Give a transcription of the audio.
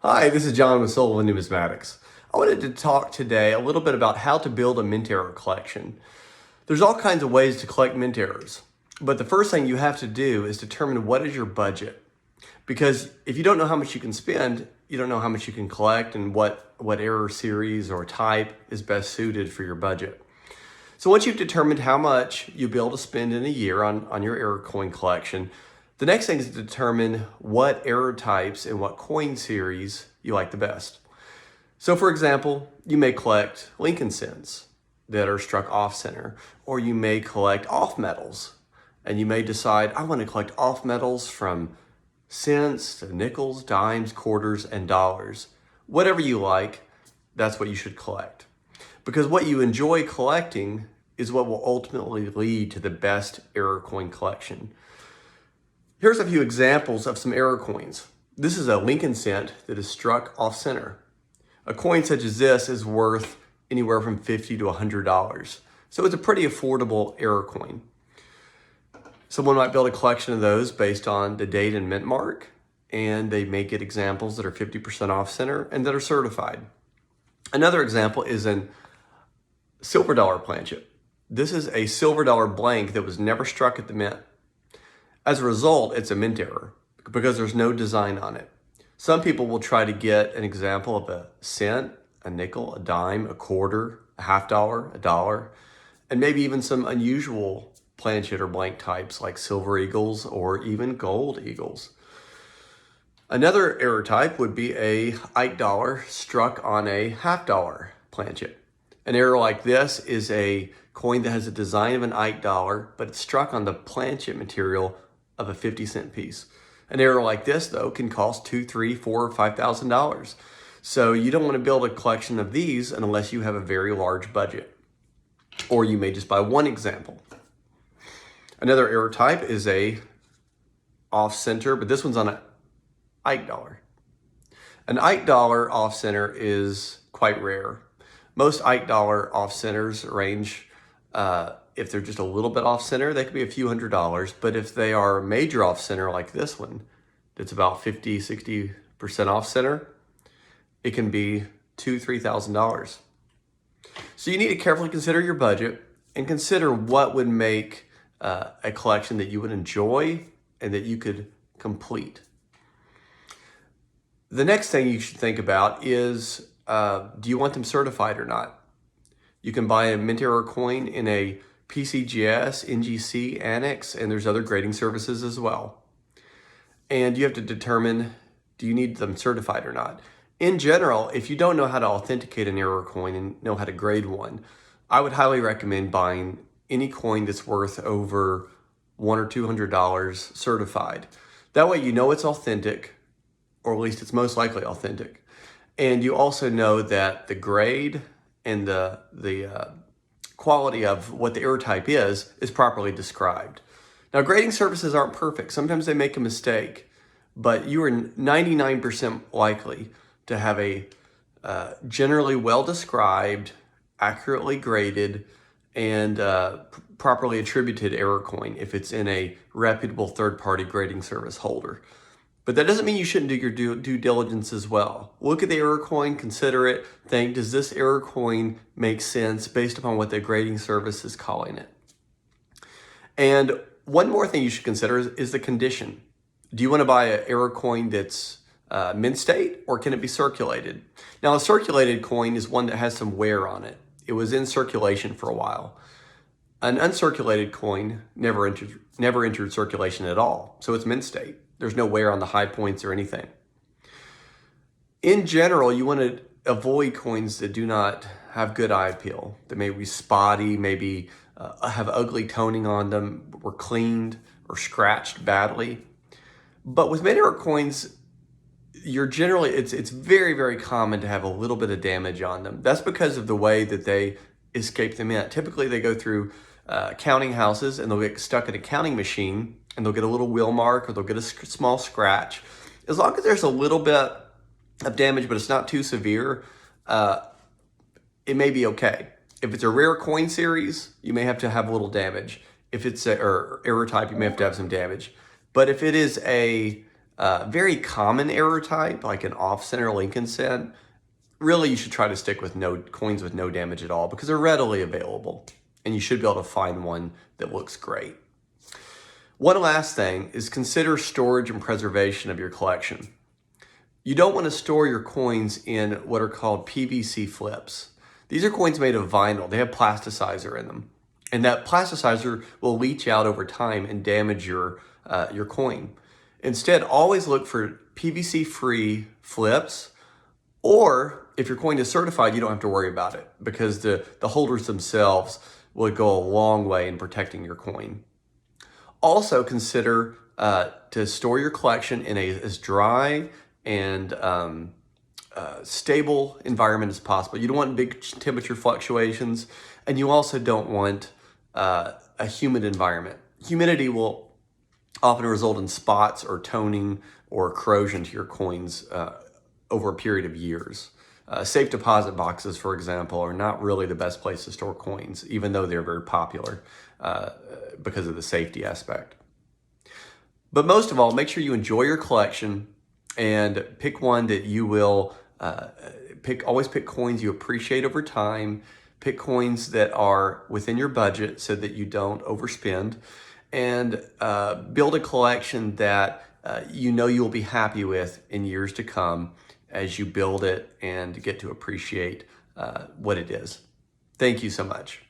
Hi, this is Jon with Sullivan Numismatics. I wanted to talk today a little bit about how to build a mint error collection. There's all kinds of ways to collect mint errors, but the first thing you have to do is determine what is your budget. Because if you don't know how much you can spend, you don't know how much you can collect and what error series or type is best suited for your budget. So once you've determined how much you'll be able to spend in a year on your error coin collection, the next thing is to determine what error types and what coin series you like the best. So for example, you may collect Lincoln cents that are struck off center, or you may collect off metals, and you may decide, I want to collect off metals from cents to nickels, dimes, quarters, and dollars. Whatever you like, that's what you should collect. Because what you enjoy collecting is what will ultimately lead to the best error coin collection. Here's a few examples of some error coins. This is a Lincoln cent that is struck off center. A coin such as this is worth anywhere from $50 to $100. So it's a pretty affordable error coin. Someone might build a collection of those based on the date and mint mark, and they may get examples that are 50% off center and that are certified. Another example is an silver dollar planchet. This is a silver dollar blank that was never struck at the mint. As a result, it's a mint error because there's no design on it. Some people will try to get an example of a cent, a nickel, a dime, a quarter, a half dollar, a dollar, and maybe even some unusual planchet or blank types like silver eagles or even gold eagles. Another error type would be a Ike dollar struck on a half dollar planchet. An error like this is a coin that has a design of an Ike dollar, but it's struck on the planchet material of a 50-cent piece. An error like this, though, can cost $2,000, $3,000, $4,000, or $5,000. So you don't want to build a collection of these unless you have a very large budget. Or you may just buy one example. Another error type is a off-center, but this one's on an Ike dollar. An Ike dollar off-center is quite rare. Most Ike dollar off-centers range, if they're just a little bit off-center, they could be a few $100s. But if they are major off-center like this one, that's about 50, 60% off-center, it can be $2,000, $3,000. So you need to carefully consider your budget and consider what would make a collection that you would enjoy and that you could complete. The next thing you should think about is, do you want them certified or not? You can buy a mint error coin in a PCGS, NGC, Annex, and there's other grading services as well. And you have to determine, do you need them certified or not? In general, if you don't know how to authenticate an error coin and know how to grade one, I would highly recommend buying any coin that's worth over $100 or $200 certified. That way you know it's authentic, or at least it's most likely authentic. And you also know that the grade and the quality of what the error type is properly described. Now, grading services aren't perfect. Sometimes they make a mistake, but you are 99% likely to have a generally well-described, accurately graded, and properly attributed error coin if it's in a reputable third-party grading service holder. But that doesn't mean you shouldn't do your due diligence as well. Look at the error coin, consider it, think, does this error coin make sense based upon what the grading service is calling it? And one more thing you should consider is the condition. Do you want to buy an error coin that's mint state, or can it be circulated? Now, a circulated coin is one that has some wear on it. It was in circulation for a while. An uncirculated coin never entered circulation at all, so it's mint state. There's no wear on the high points or anything. In general, you want to avoid coins that do not have good eye appeal, that may be spotty, maybe have ugly toning on them, were cleaned or scratched badly. But with mint error coins, it's very, very common to have a little bit of damage on them. That's because of the way that they escape the mint. Typically, they go through counting houses and they'll get stuck in a counting machine and they'll get a little wheel mark or they'll get a small scratch. As long as there's a little bit of damage, but it's not too severe, it may be okay. If it's a rare coin series, you may have to have a little damage. If it's or error type, you may have to have some damage. But if it is a very common error type, like an off-center Lincoln set, really you should try to stick with coins with no damage at all because they're readily available and you should be able to find one that looks great. One last thing is consider storage and preservation of your collection. You don't want to store your coins in what are called PVC flips. These are coins made of vinyl. They have plasticizer in them. And that plasticizer will leach out over time and damage your coin. Instead, always look for PVC-free flips, or if your coin is certified, you don't have to worry about it because the holders themselves will go a long way in protecting your coin. Also consider to store your collection in as dry and stable environment as possible. You don't want big temperature fluctuations, and you also don't want a humid environment. Humidity will often result in spots or toning or corrosion to your coins over a period of years. Safe deposit boxes, for example, are not really the best place to store coins, even though they're very popular because of the safety aspect. But most of all, make sure you enjoy your collection and pick one that you will always pick coins you appreciate over time. Pick coins that are within your budget so that you don't overspend, and build a collection that you know you'll be happy with in years to come as you build it and get to appreciate what it is. Thank you so much.